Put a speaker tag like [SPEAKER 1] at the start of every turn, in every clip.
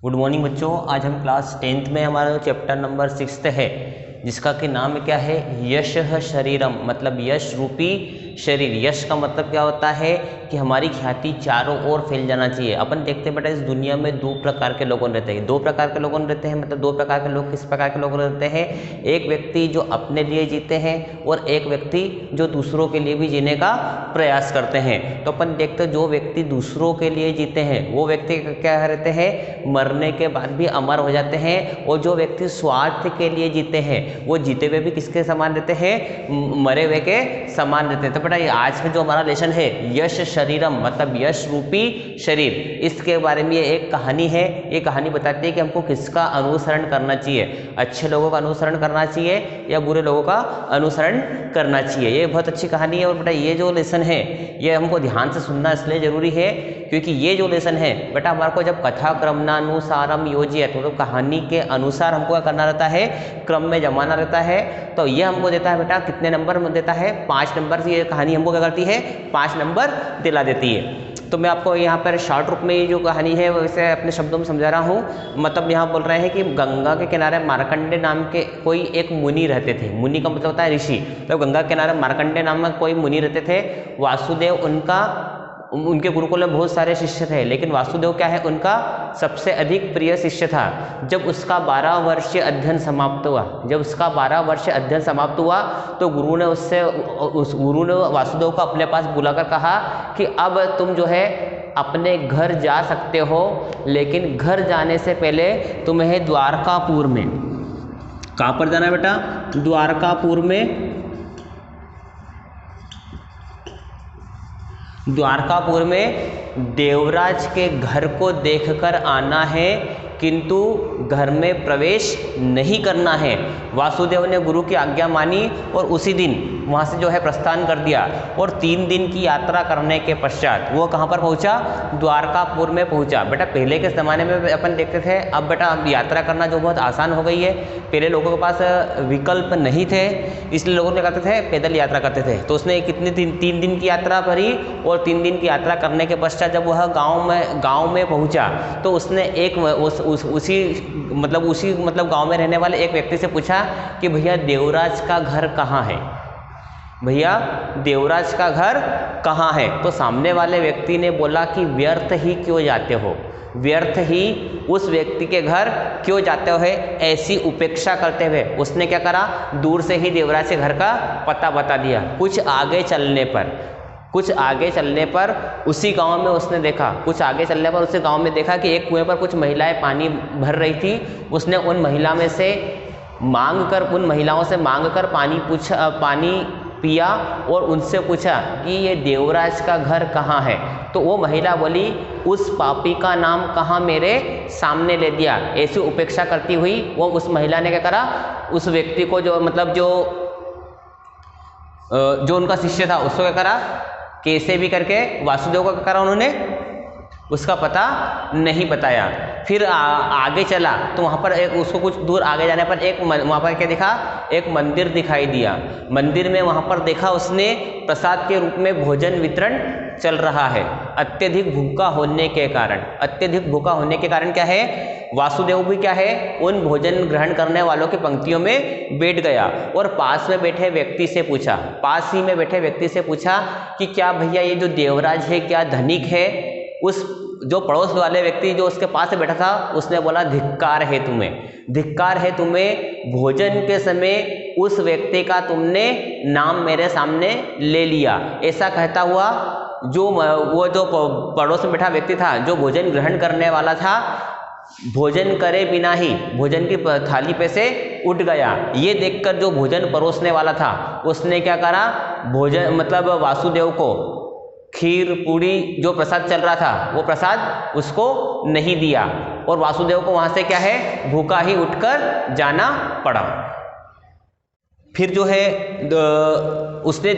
[SPEAKER 1] Good morning बच्चों। आज हम क्लास 10th में हमारा चैप्टर नंबर 6 है जिसका कि नाम क्या है, यश शरीरम, मतलब यश रूपी शरीर। यश का मतलब क्या होता है कि हमारी ख्याति चारों ओर फैल जाना चाहिए। अपन देखते हैं बेटा इस दुनिया में दो प्रकार के लोग रहते हैं। दो प्रकार के लोग रहते हैं, मतलब दो प्रकार के लोग किस प्रकार के लोग रहते हैं? एक व्यक्ति जो अपने लिए जीते हैं और एक व्यक्ति जो दूसरों के लिए भी जीने का प्रयास करते हैं। तो अपन देखते हैं जो व्यक्ति दूसरों के लिए जीते हैं वो व्यक्ति क्या रहते हैं, मरने के बाद भी अमर हो जाते हैं। और जो व्यक्ति स्वार्थ के लिए जीते हैं वो जीते हुए भी किसके समान रहते हैं, मरे हुए के समान रहते हैं। तो बेटा ये आज में जो हमारा लेसन है यश शरीरम, मतलब यश रूपी शरीर, इसके बारे में ये एक कहानी है। ये कहानी बताती है कि हमको किसका अनुसरण करना चाहिए, अच्छे लोगों का अनुसरण करना चाहिए या बुरे लोगों का अनुसरण करना चाहिए। ये बहुत अच्छी कहानी है। और बेटा ये जो लेसन है ये हमको ध्यान से सुनना इसलिए जरूरी है क्योंकि ये जो लेसन है बेटा हमारे को जब कथा क्रमणानुसारम योजित, तो कहानी के अनुसार हमको क्या करना रहता है, क्रम में जमाना रहता है। तो ये हमको देता है बेटा कितने नंबर में देता है, 5 नंबर से ये कहानी हमको क्या करती है, 5 नंबर दिला देती है। तो मैं आपको यहाँ पर शॉर्ट रूप में ये जो कहानी है वैसे अपने शब्दों में समझा रहा हूँ। मतलब यहाँ बोल रहे हैं कि गंगा के किनारे मार्कंडे नाम के कोई एक मुनि रहते थे। मुनि का मतलब होता है ऋषि। तो गंगा के किनारे मार्कंडे नामक कोई मुनि रहते थे। वासुदेव उनके गुरुकुल में बहुत सारे शिष्य थे, लेकिन वासुदेव क्या है, उनका सबसे अधिक प्रिय शिष्य था। जब उसका 12 वर्षीय अध्ययन समाप्त हुआ तो गुरु ने वासुदेव को अपने पास बुलाकर कहा कि अब तुम जो है अपने घर जा सकते हो, लेकिन घर जाने से पहले तुम्हें द्वारकापुर में, कहाँ पर जाना है बेटा, द्वारकापुर में देवराज के घर को देखकर आना है, किंतु घर में प्रवेश नहीं करना है। वासुदेव ने गुरु की आज्ञा मानी और उसी दिन वहाँ से जो है प्रस्थान कर दिया। और 3 दिन की यात्रा करने के पश्चात वो कहाँ पर पहुँचा, द्वारकापुर में पहुँचा। बेटा पहले के ज़माने में अपन देखते थे, अब बेटा अब यात्रा करना जो बहुत आसान हो गई है। पहले लोगों के पास विकल्प नहीं थे, इसलिए लोगों ने कहते थे पैदल यात्रा करते थे। तो उसने कितनी 3 दिन की यात्रा करी और 3 दिन की यात्रा करने के पश्चात जब वह गाँव में पहुँचा तो उसने उसी गांव में रहने वाले एक व्यक्ति से पूछा कि भैया देवराज का घर कहाँ है। तो सामने वाले व्यक्ति ने बोला कि व्यर्थ ही क्यों जाते हो, व्यर्थ ही उस व्यक्ति के घर क्यों जाते हो, ऐसी उपेक्षा करते हुए उसने क्या करा, दूर से ही देवराज के घर का पता बता दिया। कुछ आगे चलने पर उसी गांव में उसने देखा, कि एक कुएं पर कुछ महिलाएं पानी भर रही थी। उसने उन महिलाओं से मांग कर पानी पिया और उनसे पूछा कि ये देवराज का घर कहाँ है। तो वो महिला बोली, उस पापी का नाम कहाँ मेरे सामने ले दिया। ऐसी उपेक्षा करती हुई वो उस महिला ने क्या करा, उस व्यक्ति को जो उनका शिष्य था उसको क्या करा, कैसे भी करके वासुदेव को क्या करा, उन्होंने उसका पता नहीं बताया। फिर आगे चला तो वहाँ पर उसको कुछ दूर आगे जाने पर वहाँ पर क्या दिखा, एक मंदिर दिखाई दिया। मंदिर में वहाँ पर देखा उसने प्रसाद के रूप में भोजन वितरण चल रहा है। अत्यधिक भूखा होने के कारण क्या है, वासुदेव भी क्या है, उन भोजन ग्रहण करने वालों की पंक्तियों में बैठ गया और पास ही में बैठे व्यक्ति से पूछा कि क्या भैया ये जो देवराज है क्या धनिक है। उस जो पड़ोस वाले व्यक्ति जो उसके पास से बैठा था उसने बोला, धिक्कार है तुम्हें, भोजन के समय उस व्यक्ति का तुमने नाम मेरे सामने ले लिया। ऐसा कहता हुआ वो जो पड़ोस में बैठा व्यक्ति था, जो भोजन ग्रहण करने वाला था, भोजन करे बिना ही भोजन की थाली पे से उठ गया। ये देखकर जो भोजन परोसने वाला था उसने क्या करा, वासुदेव को खीर पूड़ी जो प्रसाद चल रहा था वो प्रसाद उसको नहीं दिया और वासुदेव को वहां से क्या है, भूखा ही उठकर जाना पड़ा। फिर जो है उसने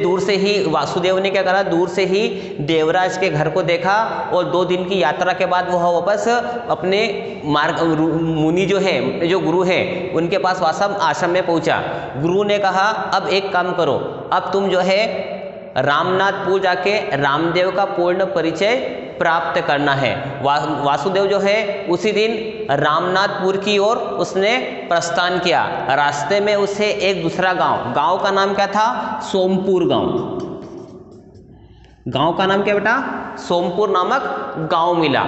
[SPEAKER 1] वासुदेव ने क्या करा, दूर से ही देवराज के घर को देखा और 2 दिन की यात्रा के बाद वह वापस अपने मुनि जो गुरु है उनके पास आश्रम में पहुंचा। गुरु ने कहा, अब एक काम करो, अब तुम जो है रामनाथपुर जाके रामदेव का पूर्ण परिचय प्राप्त करना है। वासुदेव जो है उसी दिन रामनाथपुर की ओर उसने प्रस्थान किया। रास्ते में उसे एक दूसरा गांव का नाम क्या था? सोमपुर गांव। गांव का नाम क्या बेटा? सोमपुर नामक गांव मिला।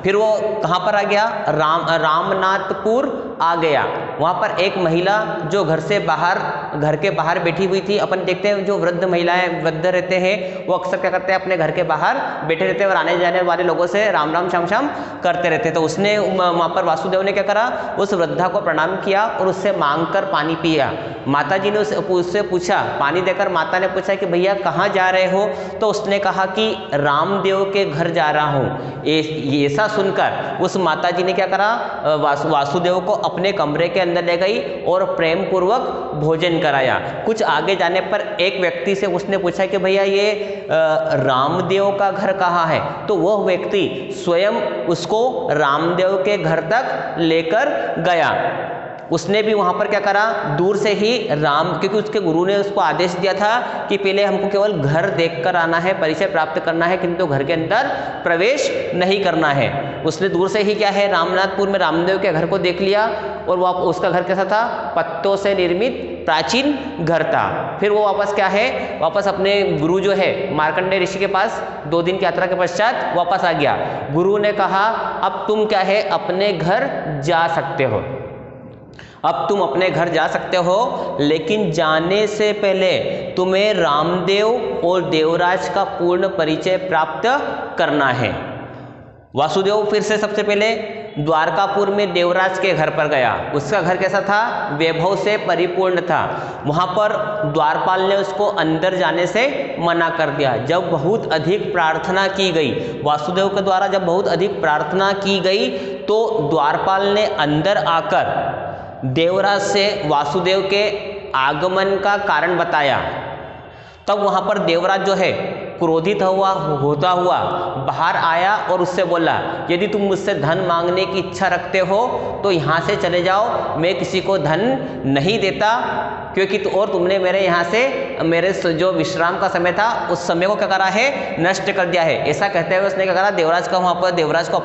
[SPEAKER 1] फिर वो कहाँ पर आ गया? रामनाथपुर आ गया। वहाँ पर एक महिला जो घर के बाहर बैठी हुई थी। अपन देखते हैं जो वृद्ध महिलाएं वृद्ध रहते हैं वो अक्सर क्या करते हैं, अपने घर के बाहर बैठे रहते हैं और आने जाने वाले लोगों से राम राम श्याम श्याम करते रहते हैं। तो उसने वहाँ पर वासुदेव ने क्या करा, उस वृद्धा को प्रणाम किया और उससे मांग कर पानी पिया। माता जी ने उससे पूछा, पानी देकर माता ने पूछा कि भैया कहाँ जा रहे हो? तो उसने कहा कि रामदेव के घर जा रहा हूँ। ऐसा सुनकर उस माता जी ने क्या करा, वासुदेव को अपने कमरे के अंदर ले गई और प्रेम पूर्वक भोजन कराया। कुछ आगे जाने पर एक व्यक्ति से उसने पूछा कि भैया ये रामदेव का घर कहाँ है? तो वह व्यक्ति स्वयं उसको रामदेव के घर तक लेकर गया। उसने भी वहाँ पर क्या करा, दूर से ही क्योंकि उसके गुरु ने उसको आदेश दिया था कि पहले हमको केवल घर देखकर आना है, परिचय प्राप्त करना है, किंतु घर के अंदर प्रवेश नहीं करना है। उसने दूर से ही क्या है, रामनाथपुर में रामदेव के घर को देख लिया और वो उसका घर कैसा था? पत्तों से निर्मित प्राचीन घर था। फिर वो वापस अपने गुरु जो है मार्कंडेय ऋषि के पास 2 दिन की यात्रा के पश्चात वापस आ गया। गुरु ने कहा अब तुम क्या है, अपने घर जा सकते हो। अब तुम अपने घर जा सकते हो, लेकिन जाने से पहले तुम्हें रामदेव और देवराज का पूर्ण परिचय प्राप्त करना है। वासुदेव फिर से सबसे पहले द्वारकापुर में देवराज के घर पर गया। उसका घर कैसा था? वैभव से परिपूर्ण था। वहाँ पर द्वारपाल ने उसको अंदर जाने से मना कर दिया। जब बहुत अधिक प्रार्थना की गई, वासुदेव के द्वारा जब बहुत अधिक प्रार्थना की गई, तो द्वारपाल ने अंदर आकर देवराज से वासुदेव के आगमन का कारण बताया। तब वहाँ पर देवराज जो है क्रोधित होता हुआ बाहर आया और उससे बोला, यदि तुम मुझसे धन मांगने की इच्छा रखते हो तो यहाँ से चले जाओ, मैं किसी को धन नहीं देता, क्योंकि तुमने मेरे यहाँ से मेरे जो विश्राम का समय था उस समय को क्या करा है, नष्ट कर दिया है। ऐसा कहते हुए उसने क्या करा, देवराज को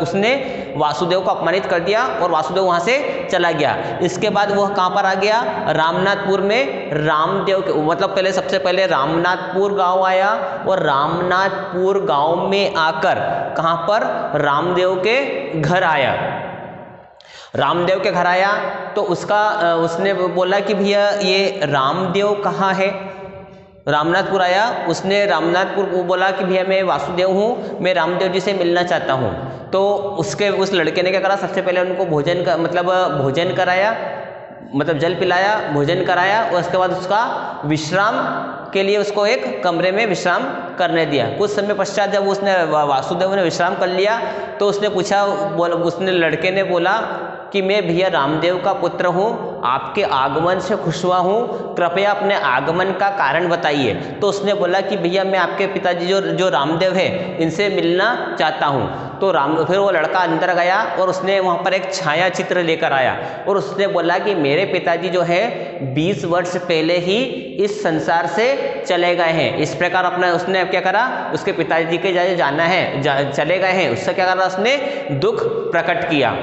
[SPEAKER 1] उसने वासुदेव को अपमानित कर दिया और वासुदेव वहाँ से चला गया। इसके बाद वह कहाँ पर आ गया? रामनाथपुर में रामदेव के मतलब सबसे पहले रामनाथपुर गांव आया और रामनाथपुर गांव में आकर कहाँ पर? रामदेव के घर आया। रामदेव के घर आया तो उसने बोला कि भैया ये रामदेव कहाँ है? रामनाथपुर आया, उसने रामनाथपुर को बोला कि भैया मैं वासुदेव हूँ, मैं रामदेव जी से मिलना चाहता हूँ। तो उस लड़के ने क्या करा, सबसे पहले उनको भोजन कराया, मतलब जल पिलाया, भोजन कराया और उसके बाद उसका विश्राम के लिए उसको एक कमरे में विश्राम करने दिया। कुछ समय पश्चात जब वासुदेव ने विश्राम कर लिया तो उसने लड़के ने बोला कि मैं भैया रामदेव का पुत्र हूँ, आपके आगमन से खुश हुआ हूँ, कृपया अपने आगमन का कारण बताइए। तो उसने बोला कि भैया मैं आपके पिताजी जो रामदेव है इनसे मिलना चाहता हूँ। तो फिर वो लड़का अंदर गया और उसने वहाँ पर एक छाया चित्र लेकर आया और उसने बोला कि मेरे पिताजी जो है 20 वर्ष पहले ही इस संसार से चले गए हैं। इस प्रकार उसने क्या करा, उसके पिताजी के जाना है चले गए हैं, उससे क्या करा, उसने दुख प्रकट किया।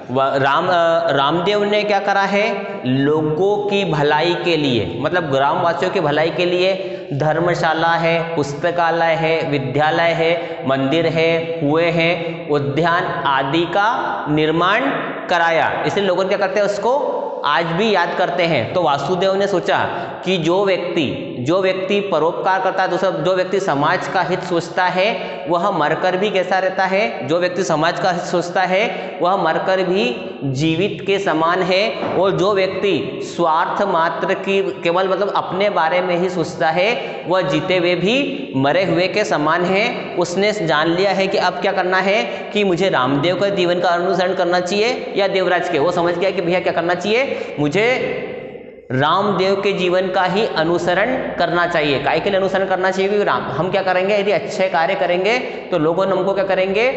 [SPEAKER 1] रामदेव ने क्या करा है, लोगों की भलाई के लिए, मतलब ग्रामवासियों की भलाई के लिए धर्मशाला है, पुस्तकालय है, विद्यालय है, मंदिर है, कुएं हैं, उद्यान आदि का निर्माण कराया। इसलिए लोग क्या करते हैं, उसको आज भी याद करते हैं। तो वासुदेव ने सोचा कि जो व्यक्ति परोपकार करता है, जो व्यक्ति समाज का हित सोचता है वह मरकर भी कैसा रहता है, जो व्यक्ति समाज का हित सोचता है वह मरकर भी जीवित के समान है, और जो व्यक्ति स्वार्थ मात्र की केवल अपने बारे में ही सोचता है वह जीते हुए भी मरे हुए के समान है। उसने जान लिया है कि अब क्या करना है कि मुझे रामदेव का जीवन का अनुसरण करना चाहिए या देवराज के। वो समझ गया कि भैया क्या करना चाहिए, मुझे रामदेव के जीवन का ही अनुसरण करना चाहिए। काय के लिए अनुसरण करना चाहिए? क्योंकि हम क्या करेंगे, यदि अच्छे कार्य करेंगे तो लोग हमको क्या करेंगे,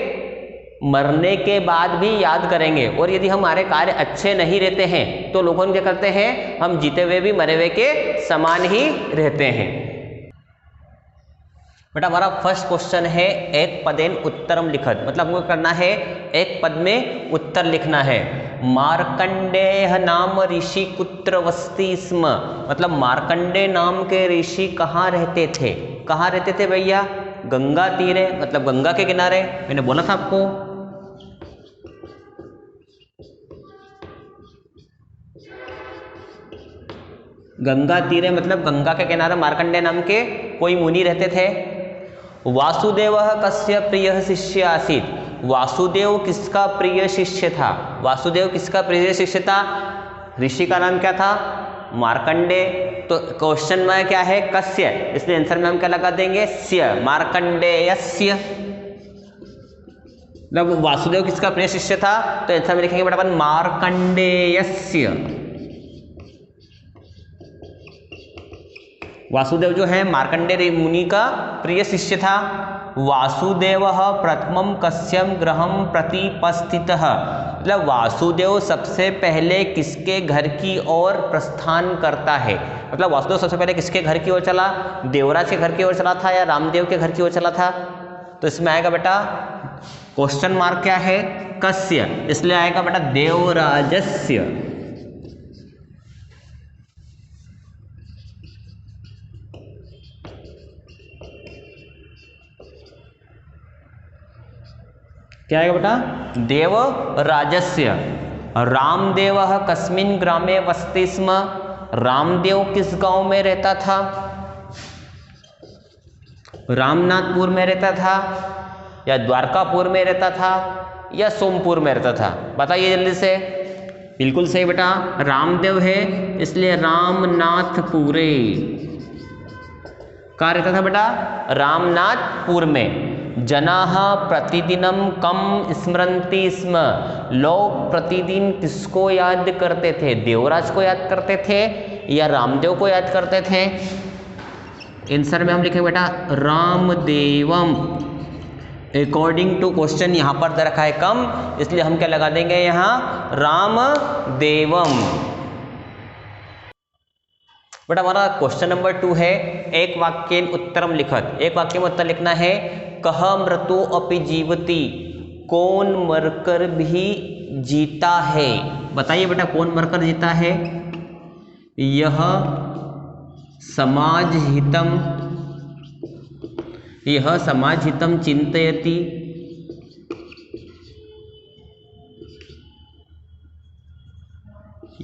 [SPEAKER 1] मरने के बाद भी याद करेंगे, और यदि हमारे कार्य अच्छे नहीं रहते हैं तो लोग क्या करते हैं, हम जीते हुए भी मरे हुए के समान ही रहते हैं। बेटा हमारा फर्स्ट क्वेश्चन है एक पदेन उत्तरम लिखत, मतलब हमको करना है एक पद में उत्तर लिखना है। मार्कंडेय नाम ऋषि कुत्र वस्ति स्म, मतलब मार्कंडेय नाम के ऋषि कहाँ रहते थे। कहाँ रहते थे भैया? गंगा तीरे, मतलब गंगा के किनारे। मैंने बोला था आपको। गंगा तीरे मतलब गंगा के किनारे मार्कंडेय नाम के कोई मुनि रहते थे। वासुदेव कस्य प्रिय शिष्य आसीत, वासुदेव किसका प्रिय शिष्य था? वासुदेव किसका प्रिय शिष्य था? ऋषि का नाम क्या था? मार्कंडेय। तो क्वेश्चन में क्या है? कस्य, इसलिए आंसर में हम क्या लगा देंगे? स्य, मार्कंडेयस्य। मतलब वासुदेव किसका प्रिय शिष्य था, तो आंसर में लिखेंगे बेटा अपन मार्कंडेयस्य। वासुदेव जो है मार्कंडेय मुनि का प्रिय शिष्य था। वासुदेव प्रथमम कस्यम ग्रहम प्रतिपस्थितः, मतलब वासुदेव सबसे पहले किसके घर की ओर प्रस्थान करता है। मतलब वासुदेव सबसे पहले किसके घर की ओर चला? देवराज के घर की ओर चला था या रामदेव के घर की ओर चला था? तो इसमें आएगा बेटा क्वेश्चन मार्क क्या है? कस्य, इसलिए आएगा बेटा देवराजस्य। क्या आएगा बेटा? देवराजस्य। रामदेव कस्मिन् ग्रामे वसति स्म, रामदेव किस गांव में रहता था? रामनाथपुर में रहता था या द्वारकापुर में रहता था या सोमपुर में रहता था? बताइए जल्दी से। बिल्कुल सही बेटा, रामदेव है इसलिए रामनाथपुरे। कहाँ रहता था बेटा? रामनाथपुर में। जनाः प्रतिदिनम कम स्मरन्ति स्म, लोग प्रतिदिन किसको याद करते थे? देवराज को याद करते थे या रामदेव को याद करते थे? आंसर में हम लिखेंगे बेटा रामदेवम। अकॉर्डिंग टू क्वेश्चन यहाँ पर दे रखा है कम, इसलिए हम क्या लगा देंगे यहाँ? रामदेवम। बेटा हमारा क्वेश्चन नंबर 2 है एक वाक्येन उत्तरम लिखत। एक वाक्य में उत्तर लिखना है। कह मृतो अपि जीवति, कौन मरकर भी जीता है? बताइए बेटा कौन मरकर जीता है? यह समाज हितम, यह समाज हितम चिंतयति,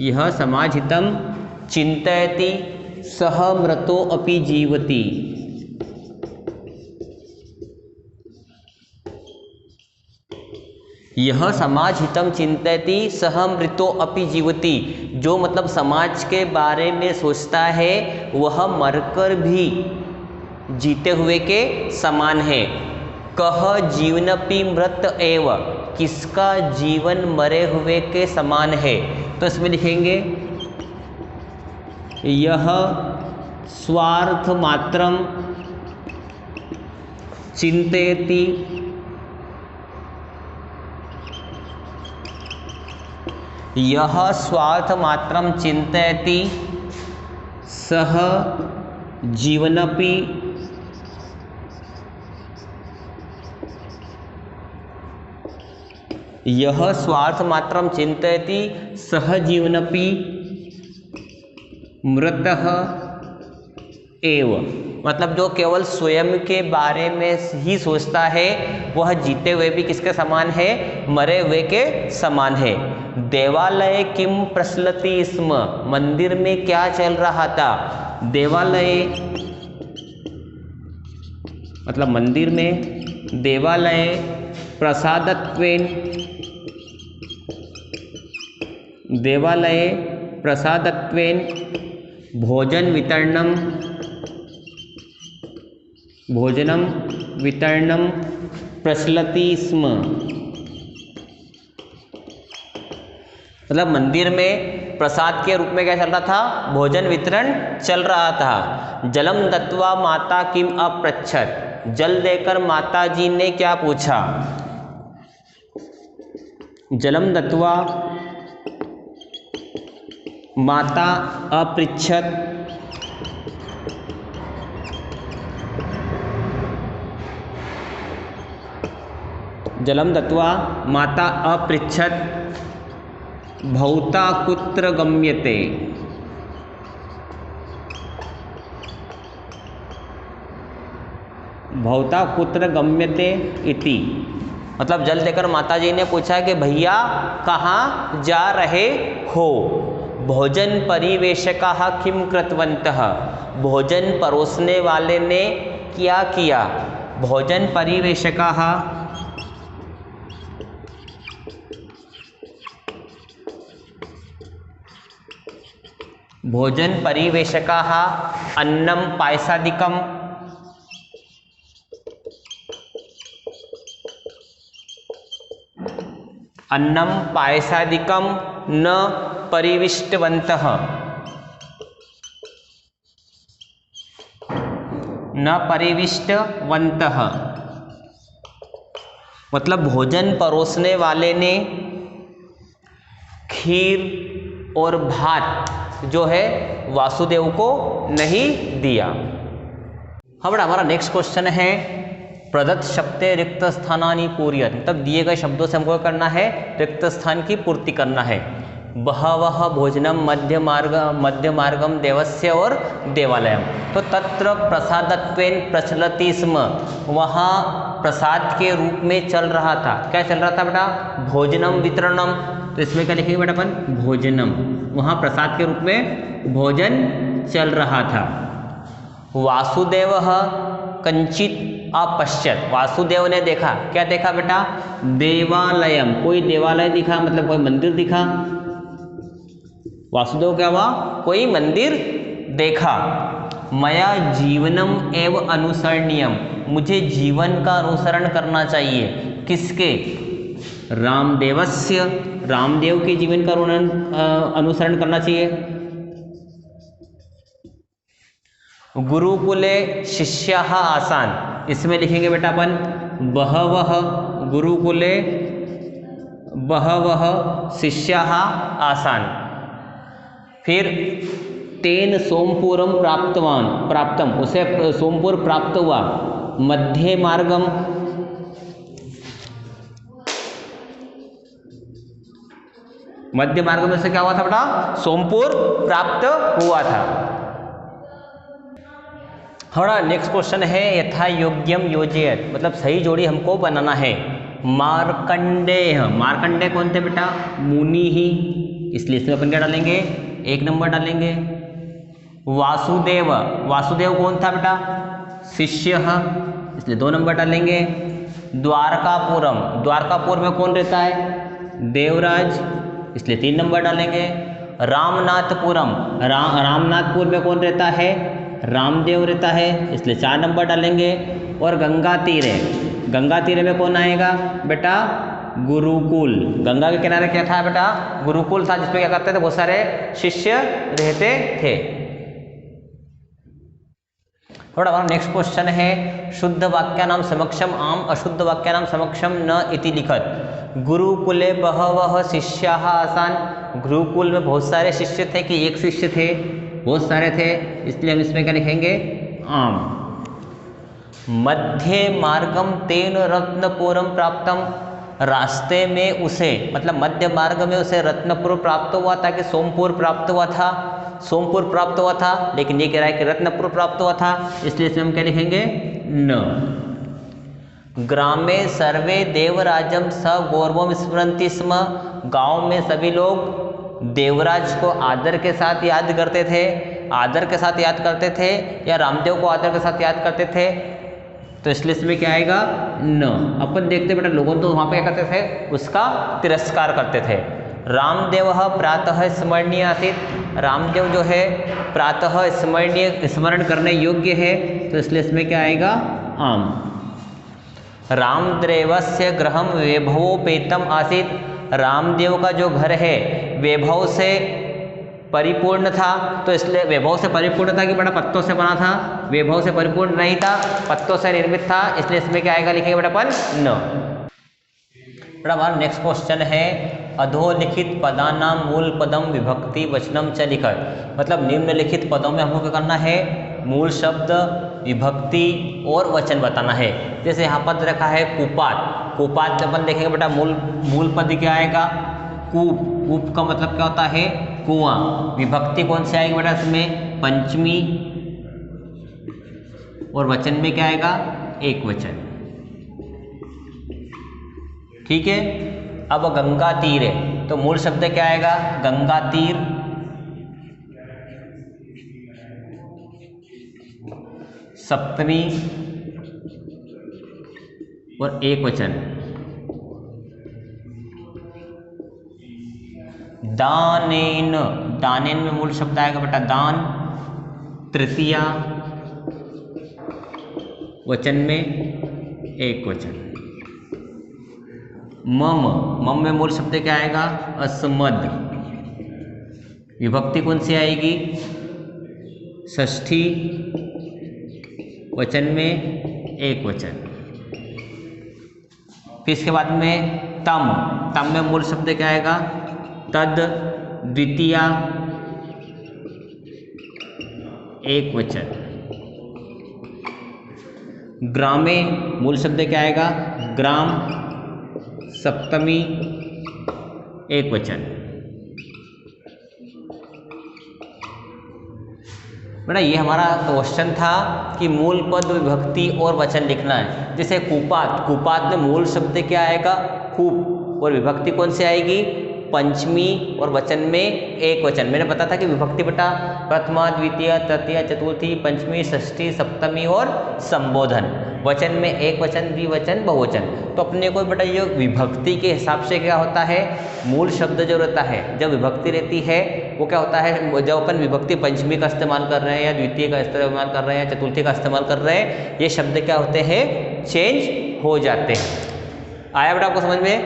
[SPEAKER 1] यह समाज हितम चिंतयति सह मृतो अपि जीवति। यह समाज हितम चिंतयति सह मृतो अपि जीवति, जो मतलब समाज के बारे में सोचता है वह मरकर भी जीते हुए के समान है। कह जीवनपि मृत एव, किसका जीवन मरे हुए के समान है? तो इसमें लिखेंगे यह स्वार्थ मात्रम चिंतयति यह स्वार्थ मात्रम चिंतयति सह जीवनपि यह स्वार्थ मात्रम चिंतयति सह जीवनपि मृतः एव, मतलब जो केवल स्वयं के बारे में ही सोचता है वह जीते हुए भी किसके समान है? मरे हुए के समान है। देवालय किम प्रचलति स्म, मंदिर में क्या चल रहा था? देवालय मतलब मंदिर में। देवालय प्रसादत्वेन, देवालय प्रसादत्वेन भोजन वितरणम, भोजनम वितरणम प्रचलति स्म, मतलब मंदिर में प्रसाद के रूप में क्या चल रहा था? भोजन वितरण चल रहा था। जलम दत्वा माता किम अपृच्छत, जल देकर माता जी ने क्या पूछा? जलम दत्वा माता अपृच्छत, जलम दत्वा माता अपृच्छत भौता कुत्र गम्यते। भौता कुत्र गम्यते इति, मतलब जल देकर माता जी ने पूछा कि भैया कहाँ जा रहे हो। भोजन परिवेशकाः किं कृतवन्तः, भोजन परोसने वाले ने क्या किया। भोजन परिवेशकाः भोजन परिवेशकाः अन्नं पायसादिकं अन्नं पायसादिकं न परिविष्टवन्तः, न परिविष्टवन्तः, मतलब भोजन परोसने वाले ने खीर और भात जो है वासुदेव को नहीं दिया। हमारा नेक्स्ट क्वेश्चन है प्रदत्त शब्दे रिक्त स्थानानि पूरयत, मतलब दिए गए शब्दों से हमको करना है रिक्त स्थान की पूर्ति करना है। बहवः भोजनम मध्य मार्गम देवस्य और देवालयम, तो तत्र प्रसादत्वेन प्रचलति स्म, वहाँ प्रसाद के रूप में चल रहा था। क्या चल रहा था बेटा? भोजनम वितरणम, तो इसमें क्या लिखेंगे बेटा अपन? भोजनम, वहाँ प्रसाद के रूप में भोजन चल रहा था। वासुदेवः कंचित अपश्यत, वासुदेव ने देखा, क्या देखा बेटा? देवालयम, कोई देवालय दिखा, मतलब कोई मंदिर दिखा। वासुदेव क्या हुआ? कोई मंदिर देखा। मया जीवनम एव अनुसरणीयम, मुझे जीवन का अनुसरण करना चाहिए। किसके? रामदेवस्य, रामदेव के जीवन का अनुसरण करना चाहिए। गुरुकुले शिष्याः आसान, इसमें लिखेंगे बेटा अपन बहवः गुरुकुले बहवः शिष्याः आसान। फिर तेन सोमपुरम प्राप्तम, उसे सोमपुर प्राप्त हुआ। मध्य मार्गम, मध्य मार्ग में से क्या हुआ था बेटा? सोमपुर प्राप्त हुआ था। हमारा नेक्स्ट क्वेश्चन है यथा योग्यम योजयत, मतलब सही जोड़ी हमको बनाना है। मार्कंडेय, मार्कंडेय कौन थे बेटा? मुनि ही, इसलिए इसमें अपन क्या डालेंगे? 1 नंबर डालेंगे। वासुदेव, वासुदेव कौन था बेटा? शिष्य, इसलिए 2 नंबर डालेंगे। द्वारकापुरम, द्वारकापुर में कौन रहता है? देवराज, इसलिए 3 नंबर डालेंगे। रामनाथपुरम, रामनाथपुर में कौन रहता है? रामदेव रहता है, इसलिए 4 नंबर डालेंगे। और गंगा तीरे, गंगा तीरे में कौन आएगा बेटा? गुरुकुल, गंगा के किनारे क्या था बेटा? गुरुकुल था, जिसमें क्या करते थे? बहुत सारे शिष्य रहते थे। थोड़ा हमारा नेक्स्ट क्वेश्चन है शुद्ध वाक्यानां समक्षम आम, अशुद्ध वाक्यानां समक्षम न इति लिखत। गुरुकुले बहवः शिष्याः आसान, गुरुकुल में बहुत सारे शिष्य थे कि एक शिष्य थे? बहुत सारे थे, इसलिए हम इसमें क्या लिखेंगे? आम। मध्य मार्गम तेन रत्नपुरम प्राप्तम, रास्ते में उसे, मतलब मध्य मार्ग में उसे रत्नपुर प्राप्त हुआ था कि सोमपुर प्राप्त हुआ था? सोमपुर प्राप्त हुआ था, लेकिन ये कह रहा है कि रत्नपुर प्राप्त हुआ था, इसलिए इसमें हम क्या लिखेंगे? न। ग्रामे सर्वे देवराजम स गौरवम स्मरन्ति स्म, गांव में सभी लोग देवराज को आदर के साथ याद करते थे। आदर के साथ याद करते थे या रामदेव को आदर के साथ याद करते थे? तो इसलिए इसमें क्या आएगा? न। अपन देखते बेटा लोगों तो वहाँ पे क्या करते थे? उसका तिरस्कार करते थे। रामदेव प्रातः स्मरणीय आसीत, रामदेव जो है प्रातः स्मरणीय, स्मरण करने योग्य है, तो इसलिए इसमें क्या आएगा? आम। रामदेवस्य गृहम वैभवोपेतम आसीत, रामदेव का जो घर है वैभव से परिपूर्ण था, तो इसलिए वैभव से परिपूर्ण था कि बड़ा पत्तों से बना था? वैभव से परिपूर्ण नहीं था, पत्तों से निर्मित था, इसलिए इसमें क्या आएगा? लिखेंगे बेटा अपन न। बेटा हमारा नेक्स्ट क्वेश्चन है अधोलिखित पदानां मूल पदम विभक्ति वचनम च लिखत, मतलब निम्नलिखित पदों में हमको क्या करना है? मूल शब्द, विभक्ति और वचन बताना है। जैसे यहाँ पद रखा है कुपात, कूपात अपन देखेंगे बेटा, मूल पद क्या आएगा? कूप। कूप का मतलब क्या होता है? कुआं। विभक्ति कौन सी आएगी बेटा इसमें? पंचमी। और वचन में क्या आएगा? एक वचन। ठीक है। अब गंगा तीर है तो मूल शब्द क्या आएगा? गंगा तीर। सप्तमी और एक वचन। दानेन। दानेन में मूल शब्द आएगा बेटा दान। तृतीया, वचन में एक वचन। मम। मम में मूल शब्द क्या आएगा? अस्मद। विभक्ति कौन सी आएगी? षष्ठी, वचन में एक वचन। फिर इसके बाद में तम। तम में मूल शब्द क्या आएगा? तद। द्वितीया, एक वचन। ग्रामे मूल शब्द क्या आएगा? ग्राम। सप्तमी, एक वचन। बेटा ये हमारा क्वेश्चन था कि मूल पद, विभक्ति और वचन लिखना है। जैसे कूपात। कूपात में मूल शब्द क्या आएगा? कूप। और विभक्ति कौन सी आएगी? पंचमी। और वचन में एक वचन। मैंने बताया था कि विभक्ति बेटा प्रथमा, द्वितीय, तृतीय, चतुर्थी, पंचमी, षष्ठी, सप्तमी और संबोधन। वचन में एक वचन, द्विवचन, बहुवचन। तो अपने को बेटा ये विभक्ति के हिसाब से क्या होता है? मूल शब्द जो रहता है, जब विभक्ति रहती है वो क्या होता है? जब अपन विभक्ति पंचमी का इस्तेमाल कर रहे हैं या द्वितीय का इस्तेमाल कर रहे हैं या चतुर्थी का इस्तेमाल कर रहे हैं, ये शब्द क्या होते हैं? चेंज हो जाते हैं। आया बेटा आपको समझ में?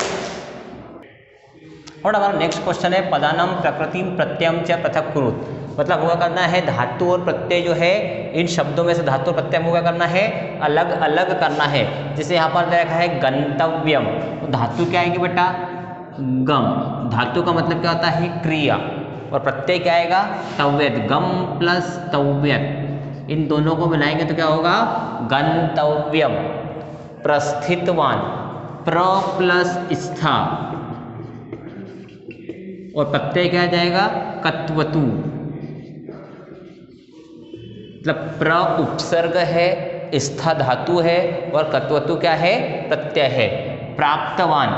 [SPEAKER 1] और हमारा नेक्स्ट क्वेश्चन है पदानाम प्रकृतिम प्रत्ययम च पृथक कुरुत। मतलब हुआ करना है धातु और प्रत्यय जो है, इन शब्दों में से धातु और प्रत्यय हुआ करना है अलग अलग करना है। जैसे यहाँ पर देखा है गंतव्यम, तो धातु क्या आएगी बेटा? गम। धातु का मतलब क्या होता है? क्रिया। और प्रत्यय क्या आएगा? तव्यत। गम प्लस तव्यत, इन दोनों को मिलाएंगे तो क्या होगा? गंतव्यम। प्रस्थितवान, प्र प्लस स्था, और प्रत्यय क्या आ जाएगा? कत्वतु। मतलब प्र उपसर्ग है, स्था धातु है और कत्वतु क्या है? प्रत्यय है। प्राप्तवान।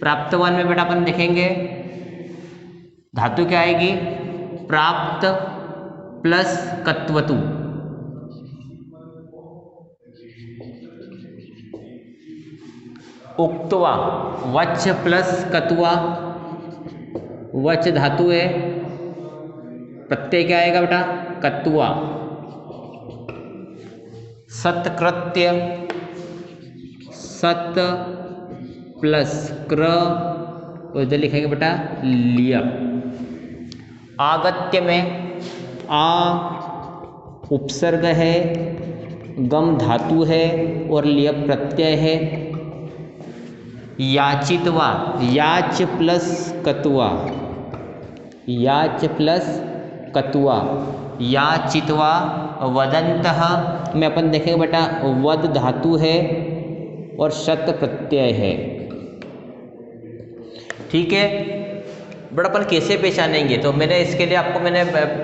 [SPEAKER 1] प्राप्तवान में बेटा अपन देखेंगे धातु क्या आएगी? प्राप्त प्लस कत्वतु। उक्त्वा, वच प्लस कत्वा, वच धातु है, प्रत्यय क्या आएगा बेटा? कत्वा। सत्कृत्य, सत प्लस क्र, और इधर लिखेंगे बेटा लिया। आगत्य में आ उपसर्ग है, गम धातु है और लिय प्रत्यय है। याचित्वा, याच प्लस कत्वा, याच प्लस कत्वा, याचित्वा। वदन्तः में अपन देखेंगे बेटा वद धातु है और शत प्रत्यय है। ठीक है बड़ा, अपन कैसे पहचानेंगे? तो मैंने इसके लिए आपको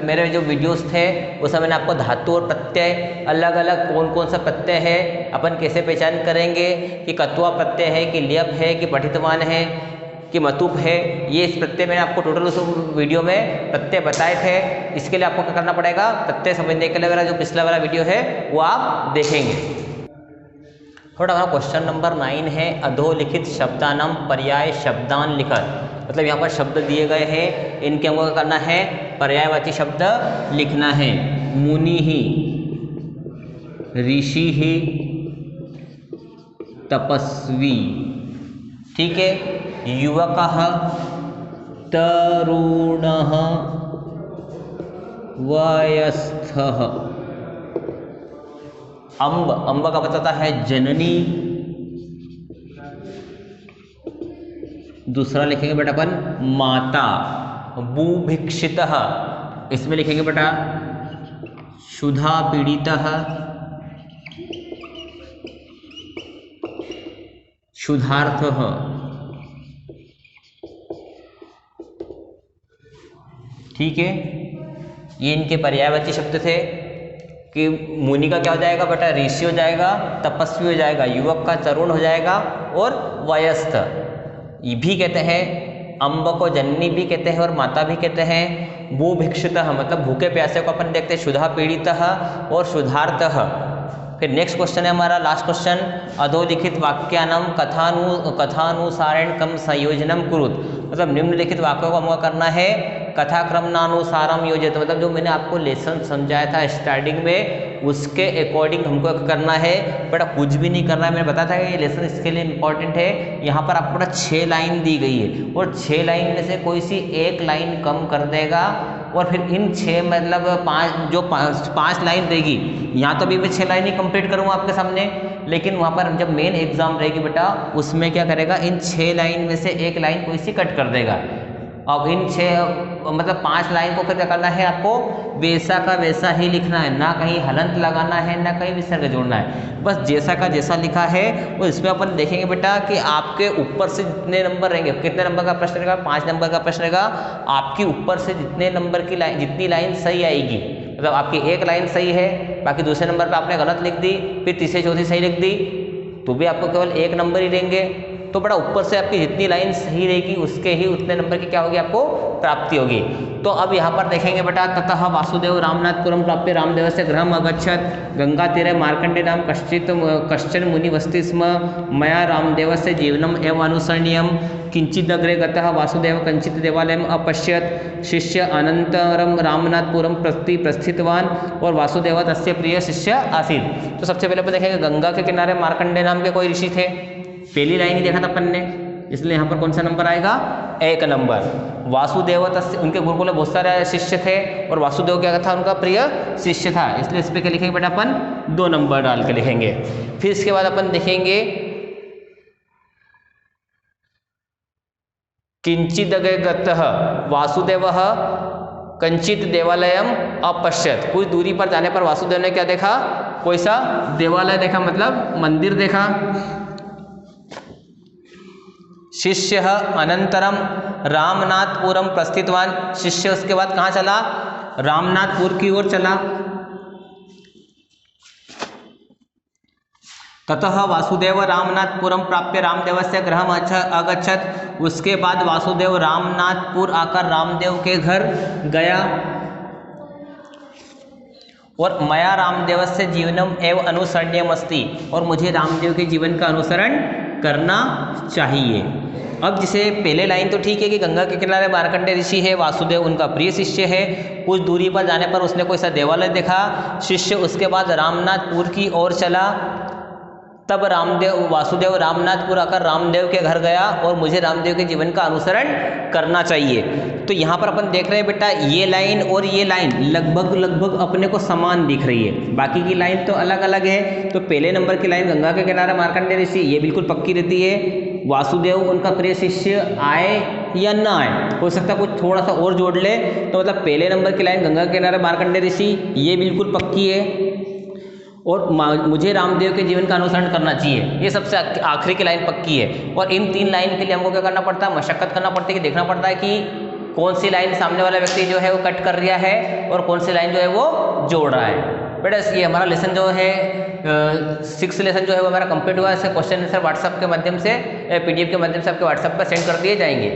[SPEAKER 1] मेरे जो वीडियोस थे उसमें मैंने आपको धातु और प्रत्यय अलग अलग कौन कौन सा प्रत्यय है अपन कैसे पहचान करेंगे कि कत्वा प्रत्यय है कि लियप है कि पठितवान है कि मतुप है। ये इस प्रत्यय मैंने आपको टोटल उस वीडियो में प्रत्यय बताए थे। इसके लिए आपको क्या करना पड़ेगा? प्रत्यय समझने के लिए मेरा जो पिछला वाला वीडियो है वो आप देखेंगे। थोड़ा हमारा क्वेश्चन नंबर 9 है अधोलिखित शब्दानाम पर्याय शब्दान लिखत। मतलब यहाँ पर शब्द दिए गए हैं, इनके हमको क्या करना है? पर्यायवाची शब्द लिखना है। मुनि ही, ऋषि ही, तपस्वी। ठीक है। युवकः, तरुणः, वयस्थः। अम्ब, अम्ब का बताता है जननी। दूसरा लिखेंगे बेटा अपन माता। बुभिक्षितः, इसमें लिखेंगे बेटा क्षुधा पीड़ितः। क्षुधार्थः। ठीक है, ये इनके पर्यायवाची शब्द थे कि मुनि का क्या हो जाएगा बेटा, ऋषि हो जाएगा, तपस्वी हो जाएगा, युवक का तरुण हो जाएगा, और वयस्क ये भी कहते हैं, अम्ब को जननी भी कहते हैं और माता भी कहते हैं। वो भिक्षुतः मतलब भूखे प्यासे को अपन देखते हैं क्षुधा पीड़ितः और क्षुधार्तः। फिर नेक्स्ट क्वेश्चन है हमारा लास्ट क्वेश्चन, अधोलिखित वाक्यानाम कथानुसारेण कम संयोजनम कुरुत, मतलब निम्नलिखित वाक्यों को हमको करना है कथाक्रमणानुसारम योजित, मतलब जो मैंने आपको लेसन समझाया था स्टार्टिंग में उसके अकॉर्डिंग हमको करना है बेटा, कुछ भी नहीं करना है। मैंने बताया था कि ये लेसन इसके लिए इंपॉर्टेंट है। यहाँ पर आपको बेटा 6 लाइन दी गई है और 6 लाइन में से कोई सी एक लाइन कम कर देगा और फिर इन 6 मतलब 5 लाइन रहेगी। यहाँ तो अभी मैं 6 लाइन ही कंप्लीट करूँगा आपके सामने, लेकिन वहाँ पर जब मेन एग्जाम रहेगी बेटा उसमें क्या करेगा, इन 6 लाइन में से एक लाइन कोई सी कट कर देगा। अब इन 6 मतलब 5 लाइन को फिर क्या करना है, आपको वैसा का वैसा ही लिखना है, ना कहीं हलंत लगाना है ना कहीं विसर्ग जोड़ना है, बस जैसा का जैसा लिखा है। और इसमें अपन देखेंगे बेटा कि आपके ऊपर से जितने नंबर रहेंगे, कितने नंबर का प्रश्न रहेगा, 5 नंबर का प्रश्न रहेगा, आपकी ऊपर से जितने नंबर की लाइन, जितनी लाइन सही आएगी, मतलब आपकी एक लाइन सही है, बाकी दूसरे नंबर पर आपने गलत लिख दी, फिर तीसरे चौथी सही लिख दी, तो भी आपको केवल 1 नंबर ही देंगे। तो बड़ा ऊपर से आपकी जितनी लाइन सही रहेगी उसके ही उतने नंबर की क्या होगी, आपको प्राप्ति होगी। तो अब यहाँ पर देखेंगे बेटा, ततः वासुदेव रामनाथपुरम प्राप्य रामदेवस्य गृहम अगच्छत्, गंगा तीरे मार्कंडे नाम कश्चन मुनि वसति स्म, मया रामदेवस्य जीवनम एव अनुसरणीयम, किंचिदग्रे गतः वासुदेव कंचित देवालयम अपश्यत्, शिष्य अनंतरम रामनाथपुरम प्रति प्रस्थितवान और वासुदेव तस्य प्रिय शिष्य आसीत्। तो सबसे पहले अपन देखेंगे गंगा के किनारे मार्कंडे नाम के कोई ऋषि थे, पहली लाइन ही देखा था अपन ने, इसलिए यहाँ पर कौन सा नंबर आएगा, 1 नंबर। वासुदेव तस्य, उनके गुरुकुल में बहुत सारे शिष्य थे और वासुदेव क्या था, उनका प्रिय शिष्य था, इसलिए इस पर क्या लिखेंगे बेटा, अपन 2 नंबर डाल के लिखेंगे। फिर इसके बाद अपन देखेंगे किंचिदग्रे गतः वासुदेवः कंचित देवालयम अपश्यत्, कुछ दूरी पर जाने पर वासुदेव ने क्या देखा, कोई सा देवालय देखा, मतलब मंदिर देखा। शिष्य अनंतरम रामनाथपुरम प्रस्थितवान, शिष्य उसके बाद कहाँ चला, रामनाथपुर की ओर चला। ततः वासुदेव रामनाथपुरम प्राप्य रामदेवस्य गृहम अगच्छत्, उसके बाद वासुदेव रामनाथपुर आकर रामदेव के घर गया। और मया रामदेवस्य जीवनम एव अनुसरणीयम अस्ति, और मुझे रामदेव के जीवन का अनुसरण करना चाहिए। अब जिसे पहले लाइन तो ठीक है कि गंगा के किनारे मार्कंडेय ऋषि है, वासुदेव उनका प्रिय शिष्य है, कुछ दूरी पर जाने पर उसने कोई सा देवालय देखा, शिष्य उसके बाद रामनाथपुर की ओर चला। तब वासुदेव रामनाथपुर आकर रामदेव के घर गया और मुझे रामदेव के जीवन का अनुसरण करना चाहिए। तो यहाँ पर अपन देख रहे हैं बेटा, ये लाइन और ये लाइन लगभग अपने को समान दिख रही है, बाकी की लाइन तो अलग अलग है। तो पहले नंबर की लाइन गंगा के किनारे मार्कंडेय ऋषि, ये बिल्कुल पक्की रहती है। वासुदेव उनका प्रिय शिष्य आए या ना आए, हो सकता है कुछ थोड़ा सा और जोड़ ले, तो मतलब पहले नंबर की लाइन गंगा के किनारे मार्कंडेय ऋषि, ये बिल्कुल पक्की है। और मुझे रामदेव के जीवन का अनुसरण करना चाहिए, ये सबसे आखिरी की लाइन पक्की है। और इन 3 लाइन के लिए हमको क्या करना पड़ता है, मशक्कत करना पड़ती है कि देखना पड़ता है कि कौन सी लाइन सामने वाला व्यक्ति जो है वो कट कर रहा है और कौन सी लाइन जो है वो जोड़ रहा है। बेटा ये हमारा लेसन जो है 6th लेसन जो है वो हमारा कंप्लीट हुआ है। इससे क्वेश्चन आंसर व्हाट्सएप के माध्यम से, PDF के माध्यम से आपके व्हाट्सएप पर सेंड कर दिए जाएंगे।